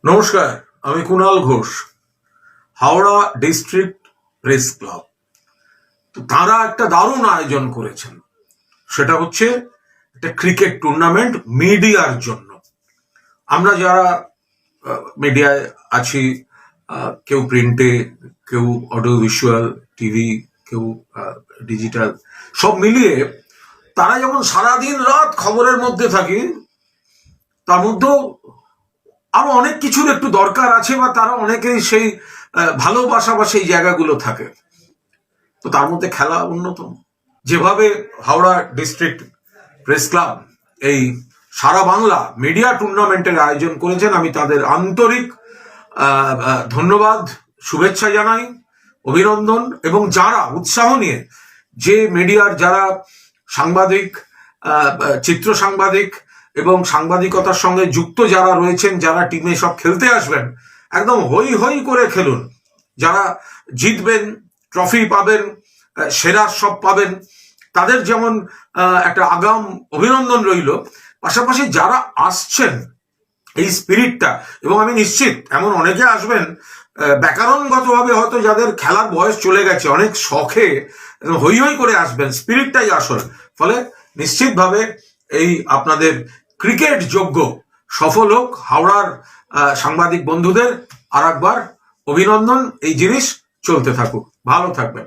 নমস্কার, আমি Kunal Ghosh, Howrah district press club. তো তারা একটা দারুণ আয়োজন করেছেন, সেটা হচ্ছে একটা ক্রিকেট টুর্নামেন্ট মিডিয়ার জন্য। আমরা যারা মিডিয়ায় আছি, কেউ প্রিন্টে, কেউ অডিও ভিজুয়াল, টিভি, কেউ ডিজিটাল, সব মিলিয়ে তারা যেমন সারাদিন রাত খবরের মধ্যে থাকি, তার মধ্যেও আরো অনেক কিছুর একটু দরকার আছে, বা তারা অনেকেই সেই ভালোবাসা বা সেই জায়গাগুলো থাকে। তো তার মধ্যে খেলা অন্যতম। যেভাবে হাওড়া ডিস্ট্রিক্ট প্রেস ক্লাব এই সারা বাংলা মিডিয়া টুর্নামেন্টের আয়োজন করেছেন, আমি তাদের আন্তরিক ধন্যবাদ, শুভেচ্ছা জানাই, অভিনন্দন। এবং যারা উৎসাহ নিয়ে, যে মিডিয়ার যারা সাংবাদিক, চিত্র সাংবাদিক এবং সাংবাদিকতার সঙ্গে যুক্ত যারা রয়েছেন, যারা টিমে সব খেলতে আসবেন, একদম হই হই করে খেলুন। যারা জিতবেন, ট্রফি পাবেন, সেরা সব পাবেন, তাদের যেমন একটা আগাম অভিনন্দন রইল, পাশাপাশি যারা আসছেন এই স্পিরিটটা, এবং আমি নিশ্চিত এমন অনেকে আসবেন ব্যাকরণগতভাবে হয়তো যাদের খেলার বয়স চলে গেছে, অনেক শখে হই হই করে আসবেন, স্পিরিটটাই আসল। ফলে নিশ্চিতভাবে এই আপনাদের ক্রিকেট যোগ্য সফল হোক। হাওড়ার সাংবাদিক বন্ধুদের আর একবার অভিনন্দন। এই জিনিস চলতে থাকুক, ভালো থাকবেন।